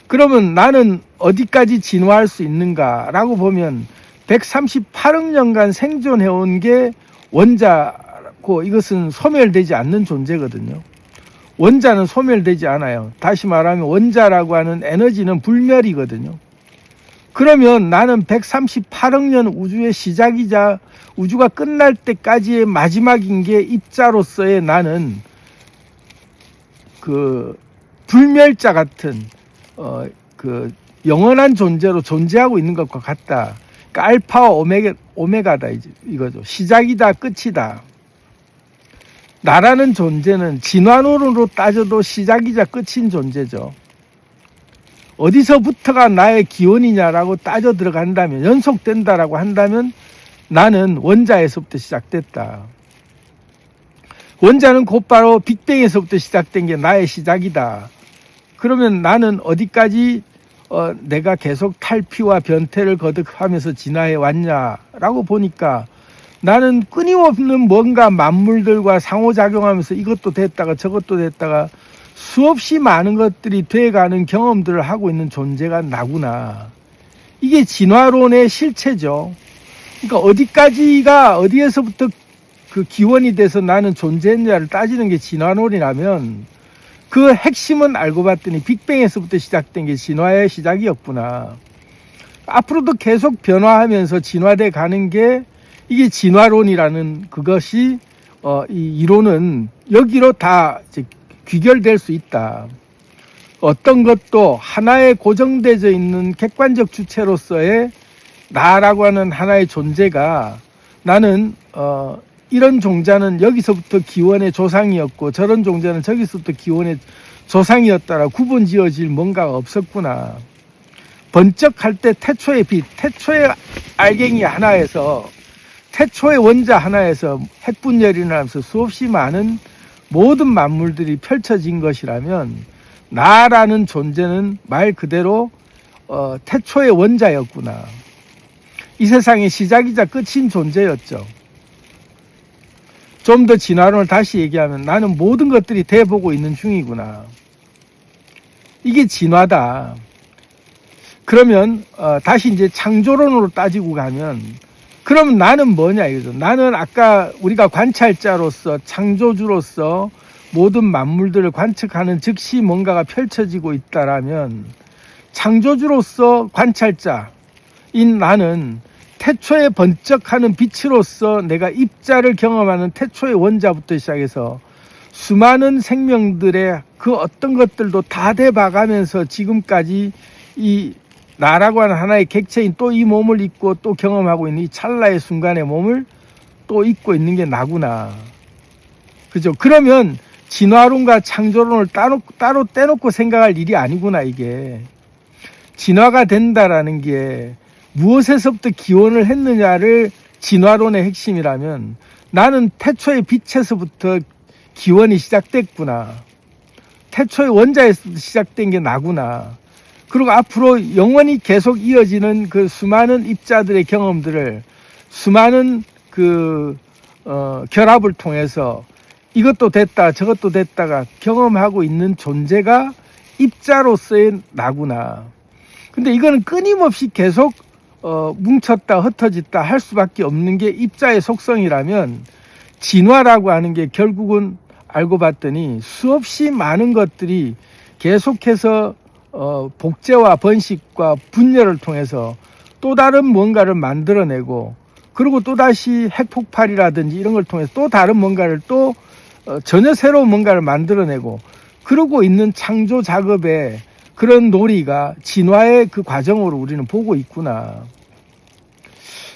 그러면 나는 어디까지 진화할 수 있는가라고 보면 138억 년간 생존해온 게 원자고, 이것은 소멸되지 않는 존재거든요. 원자는 소멸되지 않아요. 다시 말하면 원자라고 하는 에너지는 불멸이거든요. 그러면 나는 138억 년 우주의 시작이자 우주가 끝날 때까지의 마지막인 게 입자로서의 나는 그 불멸자 같은 그 영원한 존재로 존재하고 있는 것과 같다. 그러니까 알파와 오메가다 이거죠. 시작이다, 끝이다. 나라는 존재는 진화론으로 따져도 시작이자 끝인 존재죠. 어디서부터가 나의 기원이냐라고 따져 들어간다면, 연속된다라고 한다면 나는 원자에서부터 시작됐다. 원자는 곧바로 빅뱅에서부터 시작된 게 나의 시작이다. 그러면 나는 어디까지 내가 계속 탈피와 변태를 거듭하면서 진화해 왔냐라고 보니까 나는 끊임없는 뭔가 만물들과 상호작용하면서 이것도 됐다가 저것도 됐다가 수없이 많은 것들이 돼가는 경험들을 하고 있는 존재가 나구나. 이게 진화론의 실체죠. 그러니까 어디까지가 어디에서부터 그 기원이 돼서 나는 존재했냐를 따지는 게 진화론이라면 그 핵심은 알고 봤더니 빅뱅에서부터 시작된 게 진화의 시작이었구나. 앞으로도 계속 변화하면서 진화돼 가는 게 이게 진화론이라는 그것이 이 이론은 여기로 다 이제 귀결될 수 있다. 어떤 것도 하나의 고정되어 있는 객관적 주체로서의 나라고 하는 하나의 존재가 나는 이런 종자는 여기서부터 기원의 조상이었고 저런 종자는 저기서부터 기원의 조상이었다라 구분 지어질 뭔가가 없었구나. 번쩍할 때 태초의 빛, 태초의 알갱이 하나에서 태초의 원자 하나에서 핵분열이 나면서 수없이 많은 모든 만물들이 펼쳐진 것이라면 나라는 존재는 말 그대로 태초의 원자였구나. 이 세상의 시작이자 끝인 존재였죠. 좀 더 진화론을 다시 얘기하면 나는 모든 것들이 돼보고 있는 중이구나. 이게 진화다. 그러면 다시 이제 창조론으로 따지고 가면 그러면 나는 뭐냐 이거죠. 나는 아까 우리가 관찰자로서 창조주로서 모든 만물들을 관측하는 즉시 뭔가가 펼쳐지고 있다라면 창조주로서 관찰자인 나는 태초에 번쩍하는 빛으로서 내가 입자를 경험하는 태초의 원자부터 시작해서 수많은 생명들의 그 어떤 것들도 다 돼봐가면서 지금까지 이 나라고 하는 하나의 객체인 또 이 몸을 입고 또 경험하고 있는 이 찰나의 순간의 몸을 또 입고 있는 게 나구나. 그죠? 그러면 진화론과 창조론을 따로 떼놓고 생각할 일이 아니구나, 이게. 진화가 된다라는 게 무엇에서부터 기원을 했느냐를 진화론의 핵심이라면 나는 태초의 빛에서부터 기원이 시작됐구나. 태초의 원자에서 시작된 게 나구나. 그리고 앞으로 영원히 계속 이어지는 그 수많은 입자들의 경험들을 수많은 결합을 통해서 이것도 됐다 저것도 됐다가 경험하고 있는 존재가 입자로서의 나구나. 근데 이거는 끊임없이 계속 뭉쳤다 흩어졌다 할 수밖에 없는 게 입자의 속성이라면 진화라고 하는 게 결국은 알고 봤더니 수없이 많은 것들이 계속해서 복제와 번식과 분열을 통해서 또 다른 뭔가를 만들어내고 그리고 또다시 핵폭발이라든지 이런 걸 통해서 또 다른 뭔가를 또 전혀 새로운 뭔가를 만들어내고 그러고 있는 창조 작업에 그런 놀이가 진화의 그 과정으로 우리는 보고 있구나.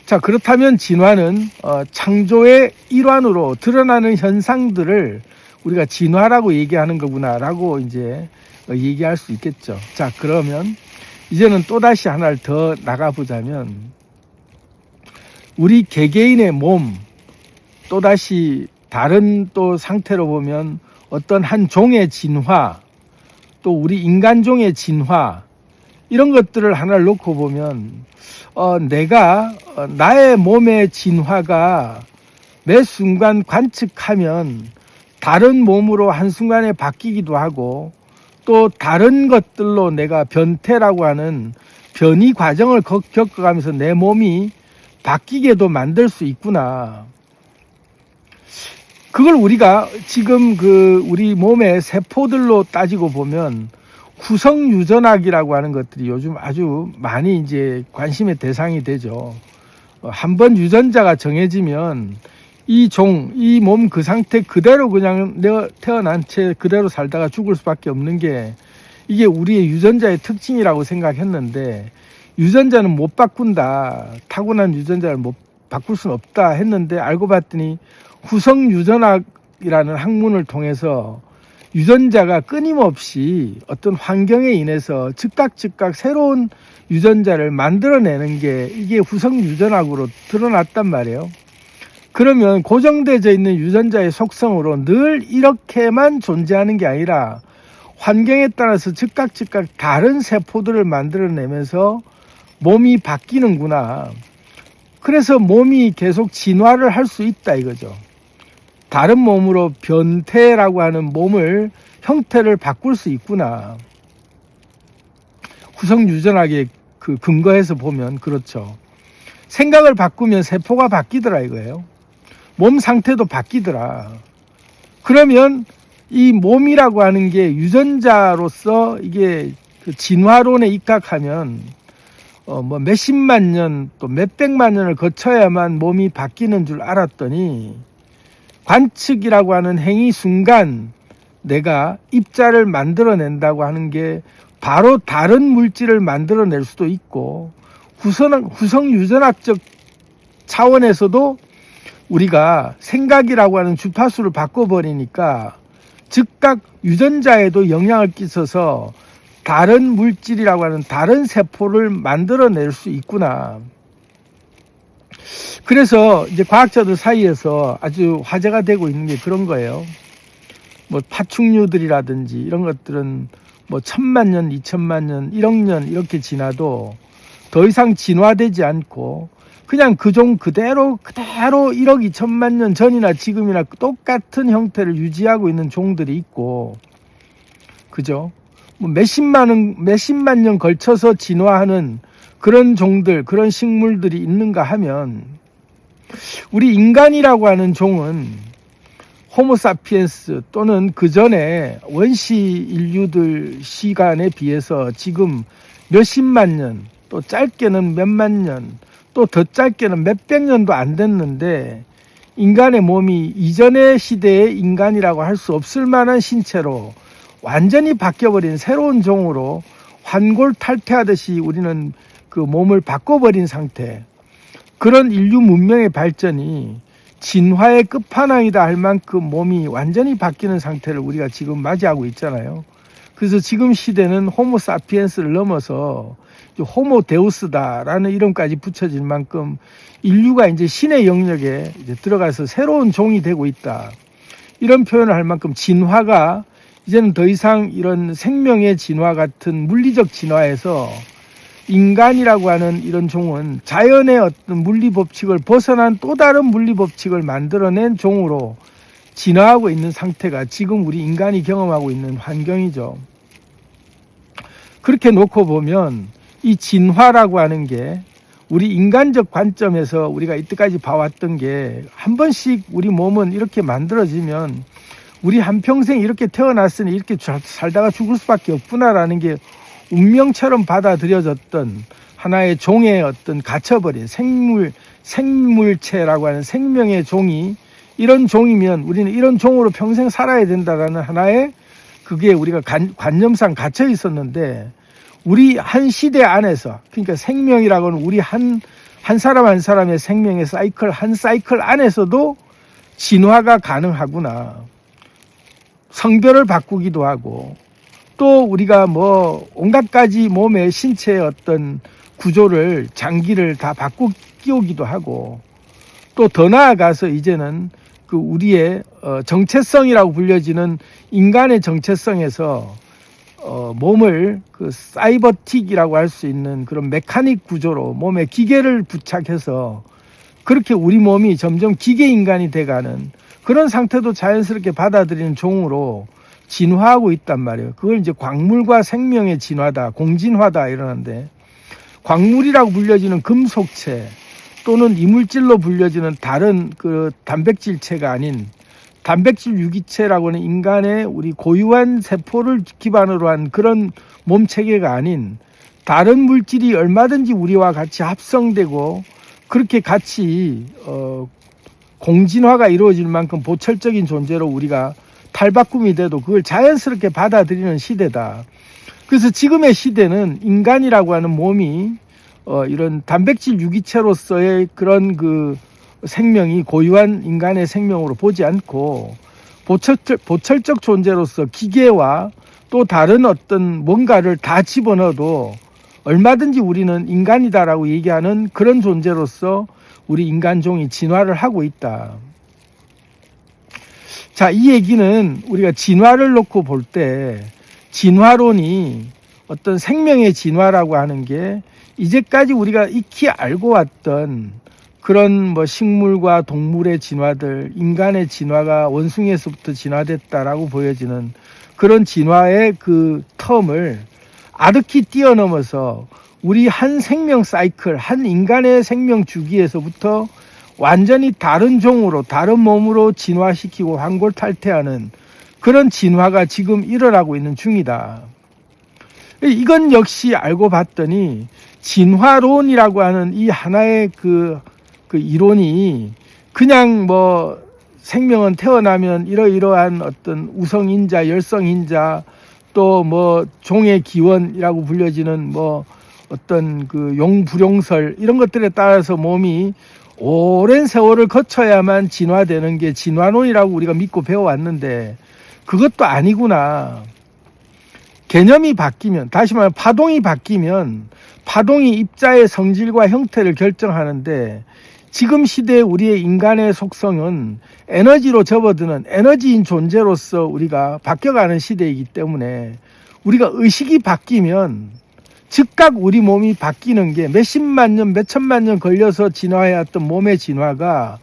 자, 그렇다면 진화는 창조의 일환으로 드러나는 현상들을 우리가 진화라고 얘기하는 거구나라고 이제 얘기할 수 있겠죠. 자, 그러면 이제는 또다시 하나를 더 나가보자면 우리 개개인의 몸 또다시 다른 또 상태로 보면 어떤 한 종의 진화 또 우리 인간종의 진화 이런 것들을 하나를 놓고 보면 내가 나의 몸의 진화가 매 순간 관측하면 다른 몸으로 한순간에 바뀌기도 하고 또 다른 것들로 내가 변태라고 하는 변이 과정을 겪어가면서 내 몸이 바뀌게도 만들 수 있구나. 그걸 우리가 지금 우리 몸의 세포들로 따지고 보면 구성유전학이라고 하는 것들이 요즘 아주 많이 이제 관심의 대상이 되죠. 한번 유전자가 정해지면 이 몸 그 상태 그대로 그냥 내가 태어난 채 그대로 살다가 죽을 수밖에 없는 게 이게 우리의 유전자의 특징이라고 생각했는데 유전자는 못 바꾼다. 타고난 유전자를 못 바꿀 수는 없다 했는데 알고 봤더니 후성유전학이라는 학문을 통해서 유전자가 끊임없이 어떤 환경에 인해서 즉각 새로운 유전자를 만들어내는 게 이게 후성유전학으로 드러났단 말이에요. 그러면 고정되어 있는 유전자의 속성으로 늘 이렇게만 존재하는 게 아니라 환경에 따라서 즉각 다른 세포들을 만들어내면서 몸이 바뀌는구나. 그래서 몸이 계속 진화를 할 수 있다 이거죠. 다른 몸으로 변태라고 하는 몸을 형태를 바꿀 수 있구나. 후성유전학의 그 근거에서 보면 그렇죠. 생각을 바꾸면 세포가 바뀌더라 이거예요. 몸 상태도 바뀌더라. 그러면 이 몸이라고 하는 게 유전자로서 이게 그 진화론에 입각하면 뭐 몇십만 년 또 몇백만 년을 거쳐야만 몸이 바뀌는 줄 알았더니 관측이라고 하는 행위 순간 내가 입자를 만들어낸다고 하는 게 바로 다른 물질을 만들어낼 수도 있고 후성유전학적 차원에서도 우리가 생각이라고 하는 주파수를 바꿔버리니까 즉각 유전자에도 영향을 끼쳐서 다른 물질이라고 하는 다른 세포를 만들어낼 수 있구나. 그래서 이제 과학자들 사이에서 아주 화제가 되고 있는 게 그런 거예요. 뭐 파충류들이라든지 이런 것들은 뭐 1000만 년, 2000만 년, 1억 년 이렇게 지나도 더 이상 진화되지 않고 그냥 그 종 그대로 1억 2천만 년 전이나 지금이나 똑같은 형태를 유지하고 있는 종들이 있고, 그죠? 뭐 몇십만 년 걸쳐서 진화하는 그런 종들, 그런 식물들이 있는가 하면, 우리 인간이라고 하는 종은 호모사피엔스 또는 그 전에 원시 인류들 시간에 비해서 지금 몇십만 년, 또 짧게는 몇만 년, 또 더 짧게는 몇백 년도 안 됐는데 인간의 몸이 이전의 시대의 인간이라고 할 수 없을 만한 신체로 완전히 바뀌어버린 새로운 종으로 환골탈태하듯이 우리는 그 몸을 바꿔버린 상태, 그런 인류 문명의 발전이 진화의 끝판왕이다 할 만큼 몸이 완전히 바뀌는 상태를 우리가 지금 맞이하고 있잖아요. 그래서 지금 시대는 호모사피엔스를 넘어서 호모데우스다라는 이름까지 붙여질 만큼 인류가 이제 신의 영역에 이제 들어가서 새로운 종이 되고 있다, 이런 표현을 할 만큼 진화가 이제는 더 이상 이런 생명의 진화 같은 물리적 진화에서 인간이라고 하는 이런 종은 자연의 어떤 물리 법칙을 벗어난 또 다른 물리 법칙을 만들어낸 종으로 진화하고 있는 상태가 지금 우리 인간이 경험하고 있는 환경이죠. 그렇게 놓고 보면 이 진화라고 하는 게 우리 인간적 관점에서 우리가 이때까지 봐왔던 게, 한 번씩 우리 몸은 이렇게 만들어지면 우리 한평생 이렇게 태어났으니 이렇게 살다가 죽을 수밖에 없구나라는 게 운명처럼 받아들여졌던 하나의 종의 어떤 갇혀버린 생물체라고 하는 생명의 종이, 이런 종이면 우리는 이런 종으로 평생 살아야 된다라는 하나의, 그게 우리가 관념상 갇혀 있었는데, 우리 한 시대 안에서, 그러니까 생명이라고는 우리 한 사람 한 사람의 생명의 사이클, 한 사이클 안에서도 진화가 가능하구나. 성별을 바꾸기도 하고, 또 우리가 뭐 온갖 가지 몸의 신체의 어떤 구조를, 장기를 다 끼우기도 하고, 또 더 나아가서 이제는 그 우리의 정체성이라고 불려지는 인간의 정체성에서 몸을 그 사이버틱이라고 할 수 있는 그런 메카닉 구조로 몸에 기계를 부착해서 그렇게 우리 몸이 점점 기계 인간이 돼가는 그런 상태도 자연스럽게 받아들이는 종으로 진화하고 있단 말이에요. 그걸 이제 광물과 생명의 진화다, 공진화다 이러는데, 광물이라고 불려지는 금속체 또는 이물질로 불려지는 다른 그 단백질체가 아닌 단백질 유기체라고는 인간의 우리 고유한 세포를 기반으로 한 그런 몸 체계가 아닌 다른 물질이 얼마든지 우리와 같이 합성되고 그렇게 같이 공진화가 이루어질 만큼 보철적인 존재로 우리가 탈바꿈이 돼도 그걸 자연스럽게 받아들이는 시대다. 그래서 지금의 시대는 인간이라고 하는 몸이 이런 단백질 유기체로서의 그런 그 생명이 고유한 인간의 생명으로 보지 않고 보철적 존재로서 기계와 또 다른 어떤 뭔가를 다 집어넣어도 얼마든지 우리는 인간이다라고 얘기하는 그런 존재로서 우리 인간종이 진화를 하고 있다. 자, 이 얘기는 우리가 진화를 놓고 볼 때 진화론이 어떤 생명의 진화라고 하는 게 이제까지 우리가 익히 알고 왔던 그런 뭐 식물과 동물의 진화들, 인간의 진화가 원숭이에서부터 진화됐다라고 보여지는 그런 진화의 그 텀을 아득히 뛰어넘어서 우리 한 생명 사이클, 한 인간의 생명 주기에서부터 완전히 다른 종으로, 다른 몸으로 진화시키고 환골탈태하는 그런 진화가 지금 일어나고 있는 중이다. 이건 역시 알고 봤더니 진화론이라고 하는 이 하나의 그 이론이 그냥 뭐 생명은 태어나면 이러이러한 어떤 우성인자, 열성인자, 또 뭐 종의 기원이라고 불려지는 뭐 어떤 그 용불용설 이런 것들에 따라서 몸이 오랜 세월을 거쳐야만 진화되는 게 진화론이라고 우리가 믿고 배워왔는데 그것도 아니구나. 개념이 바뀌면, 다시 말하면 파동이 바뀌면 파동이 입자의 성질과 형태를 결정하는데 지금 시대의 우리의 인간의 속성은 에너지로 접어드는 에너지인 존재로서 우리가 바뀌어가는 시대이기 때문에 우리가 의식이 바뀌면 즉각 우리 몸이 바뀌는 게 몇십만 년, 몇천만 년 걸려서 진화해왔던 몸의 진화가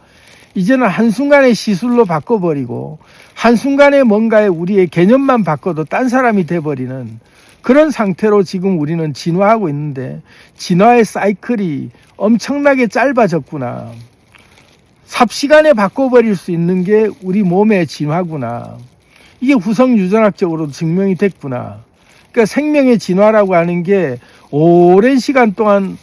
이제는 한순간에 시술로 바꿔버리고 한순간에 뭔가의 우리의 개념만 바꿔도 딴 사람이 돼버리는 그런 상태로 지금 우리는 진화하고 있는데 진화의 사이클이 엄청나게 짧아졌구나. 삽시간에 바꿔버릴 수 있는 게 우리 몸의 진화구나. 이게 후성 유전학적으로도 증명이 됐구나. 그러니까 생명의 진화라고 하는 게 오랜 시간 동안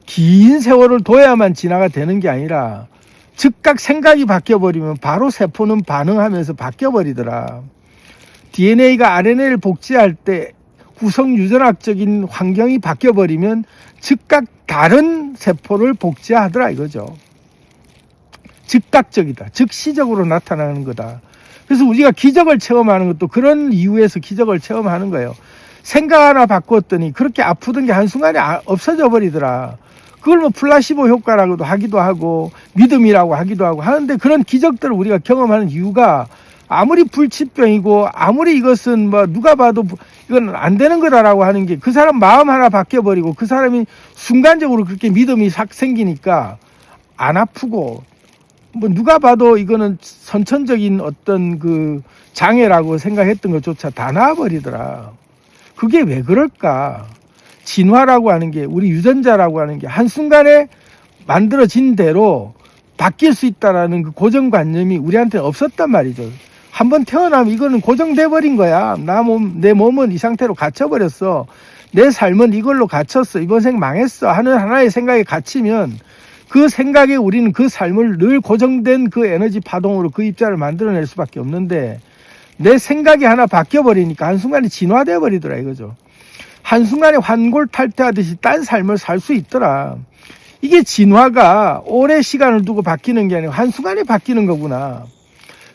긴 세월을 둬야만 진화가 되는 게 아니라 즉각 생각이 바뀌어버리면 바로 세포는 반응하면서 바뀌어버리더라. DNA가 RNA를 복제할 때 후성 유전학적인 환경이 바뀌어버리면 즉각 다른 세포를 복제하더라 이거죠. 즉각적이다. 즉시적으로 나타나는 거다. 그래서 우리가 기적을 체험하는 것도 그런 이유에서 기적을 체험하는 거예요. 생각 하나 바꿨더니 그렇게 아프던 게 한순간에 없어져 버리더라. 그걸 뭐 플라시보 효과라고도 하기도 하고 믿음이라고 하기도 하고 하는데 그런 기적들을 우리가 경험하는 이유가 아무리 불치병이고 아무리 이것은 뭐 누가 봐도 이건 안 되는 거다라고 하는 게 그 사람 마음 하나 바뀌어버리고 그 사람이 순간적으로 그렇게 믿음이 싹 생기니까 안 아프고 뭐 누가 봐도 이거는 선천적인 어떤 그 장애라고 생각했던 것조차 다 나아버리더라. 그게 왜 그럴까? 진화라고 하는 게 우리 유전자라고 하는 게 한순간에 만들어진 대로 바뀔 수 있다라는 그 고정관념이 우리한테 없었단 말이죠. 한번 태어나면 이거는 고정돼 버린 거야. 내 몸은 이 상태로 갇혀버렸어. 내 삶은 이걸로 갇혔어. 이번 생 망했어 하는 하나의 생각에 갇히면 그 생각에 우리는 그 삶을 늘 고정된 그 에너지 파동으로 그 입자를 만들어낼 수밖에 없는데 내 생각이 하나 바뀌어버리니까 한순간에 진화되어 버리더라 이거죠. 한순간에 환골탈태하듯이 딴 삶을 살 수 있더라. 이게 진화가 오래 시간을 두고 바뀌는 게 아니고 한순간에 바뀌는 거구나.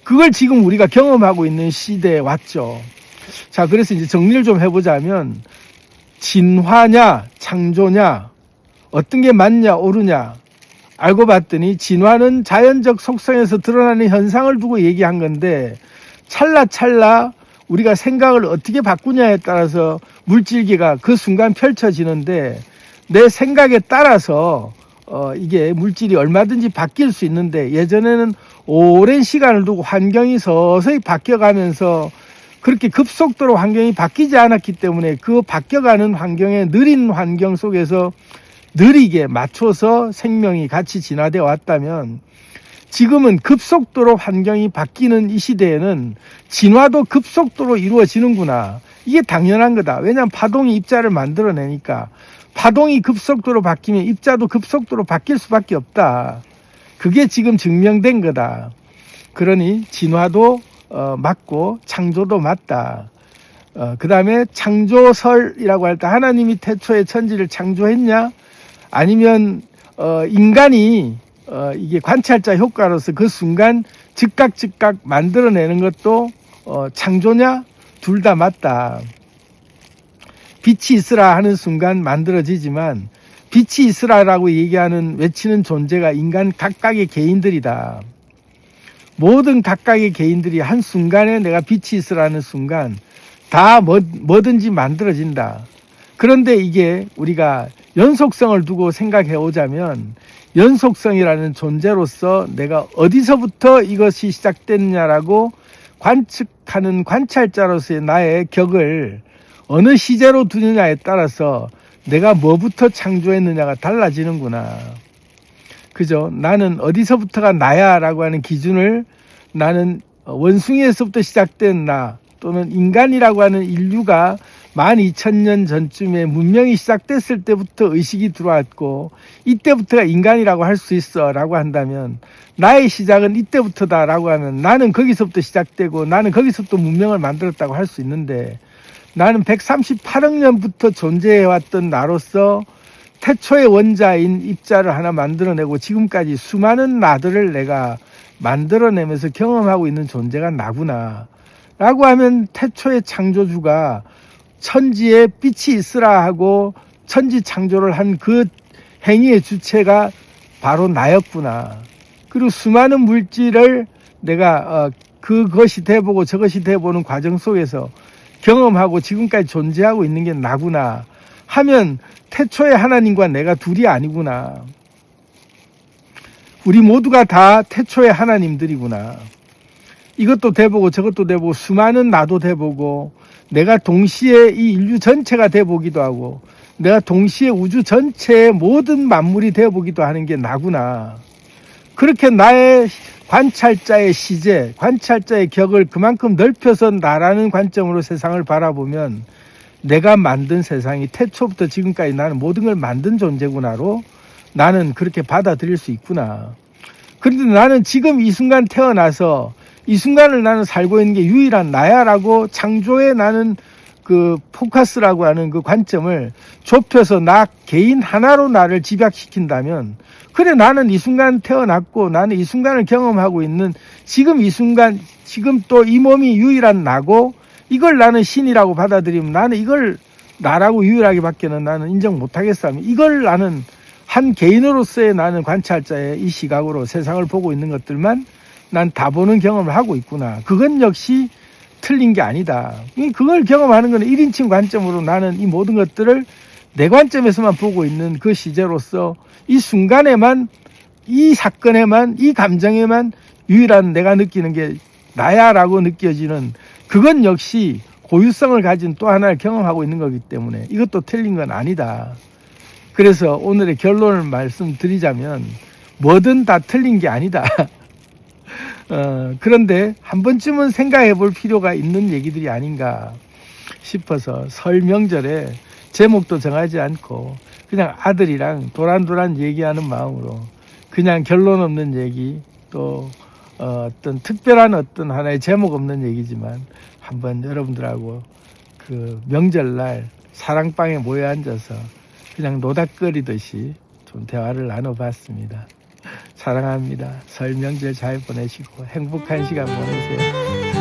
그걸 지금 우리가 경험하고 있는 시대에 왔죠. 자, 그래서 이제 정리를 좀 해보자면 진화냐 창조냐 어떤 게 맞냐 옳으냐 알고 봤더니 진화는 자연적 속성에서 드러나는 현상을 두고 얘기한 건데 찰나찰나 우리가 생각을 어떻게 바꾸냐에 따라서 물질계가 그 순간 펼쳐지는데 내 생각에 따라서 이게 물질이 얼마든지 바뀔 수 있는데 예전에는 오랜 시간을 두고 환경이 서서히 바뀌어가면서 그렇게 급속도로 환경이 바뀌지 않았기 때문에 그 바뀌어가는 환경의 느린 환경 속에서 느리게 맞춰서 생명이 같이 진화되어 왔다면 지금은 급속도로 환경이 바뀌는 이 시대에는 진화도 급속도로 이루어지는구나. 이게 당연한 거다. 왜냐하면 파동이 입자를 만들어내니까 파동이 급속도로 바뀌면 입자도 급속도로 바뀔 수밖에 없다. 그게 지금 증명된 거다. 그러니 진화도 맞고 창조도 맞다. 그 다음에 창조설이라고 할 때 하나님이 태초에 천지를 창조했냐? 아니면 인간이 이게 관찰자 효과로서 그 순간 즉각 만들어내는 것도 창조냐? 둘 다 맞다. 빛이 있으라 하는 순간 만들어지지만 빛이 있으라라고 얘기하는 외치는 존재가 인간 각각의 개인들이다. 모든 각각의 개인들이 한순간에 내가 빛이 있으라는 순간 다 뭐든지 만들어진다. 그런데 이게 우리가 연속성을 두고 생각해 오자면 연속성이라는 존재로서 내가 어디서부터 이것이 시작됐냐라고 관측하는 관찰자로서의 나의 격을 어느 시제로 두느냐에 따라서 내가 뭐부터 창조했느냐가 달라지는구나. 그죠? 나는 어디서부터가 나야 라고 하는 기준을 나는 원숭이에서부터 시작된 나 또는 인간이라고 하는 인류가 12,000년 전쯤에 문명이 시작됐을 때부터 의식이 들어왔고 이때부터가 인간이라고 할 수 있어 라고 한다면 나의 시작은 이때부터다 라고 하면 나는 거기서부터 시작되고 나는 거기서부터 문명을 만들었다고 할 수 있는데 나는 138억 년부터 존재해왔던 나로서 태초의 원자인 입자를 하나 만들어내고 지금까지 수많은 나들을 내가 만들어내면서 경험하고 있는 존재가 나구나 라고 하면 태초의 창조주가 천지에 빛이 있으라 하고 천지 창조를 한 그 행위의 주체가 바로 나였구나. 그리고 수많은 물질을 내가 그것이 돼보고 저것이 돼보는 과정 속에서 경험하고 지금까지 존재하고 있는 게 나구나 하면 태초에 하나님과 내가 둘이 아니구나. 우리 모두가 다 태초의 하나님들이구나. 이것도 돼보고 저것도 돼보고 수많은 나도 돼보고 내가 동시에 이 인류 전체가 돼보기도 하고 내가 동시에 우주 전체의 모든 만물이 되어보기도 하는 게 나구나. 그렇게 나의 관찰자의 시제, 관찰자의 격을 그만큼 넓혀서 나라는 관점으로 세상을 바라보면 내가 만든 세상이 태초부터 지금까지 나는 모든 걸 만든 존재구나로 나는 그렇게 받아들일 수 있구나. 그런데 나는 지금 이 순간 태어나서 이 순간을 나는 살고 있는 게 유일한 나야라고 창조에 나는 그 포커스라고 하는 그 관점을 좁혀서 나 개인 하나로 나를 집약시킨다면 그래 나는 이 순간 태어났고 나는 이 순간을 경험하고 있는 지금 이 순간 지금 또 이 몸이 유일한 나고 이걸 나는 신이라고 받아들이면 나는 이걸 나라고 유일하게 밖에는 나는 인정 못하겠어 하면 이걸 나는 한 개인으로서의 나는 관찰자의 이 시각으로 세상을 보고 있는 것들만 난 다 보는 경험을 하고 있구나. 그건 역시 틀린 게 아니다. 그걸 경험하는 건 1인칭 관점으로 나는 이 모든 것들을 내 관점에서만 보고 있는 그 시제로서 이 순간에만 이 사건에만 이 감정에만 유일한 내가 느끼는 게 나야라고 느껴지는 그건 역시 고유성을 가진 또 하나를 경험하고 있는 거기 때문에 이것도 틀린 건 아니다. 그래서 오늘의 결론을 말씀드리자면 뭐든 다 틀린 게 아니다. 그런데 한 번쯤은 생각해 볼 필요가 있는 얘기들이 아닌가 싶어서 설 명절에 제목도 정하지 않고 그냥 아들이랑 도란도란 얘기하는 마음으로 그냥 결론 없는 얘기 또 어떤 특별한 어떤 하나의 제목 없는 얘기지만 한번 여러분들하고 그 명절날 사랑방에 모여 앉아서 그냥 노닥거리듯이 좀 대화를 나눠봤습니다. 사랑합니다. 설 명절 잘 보내시고 행복한 시간 보내세요.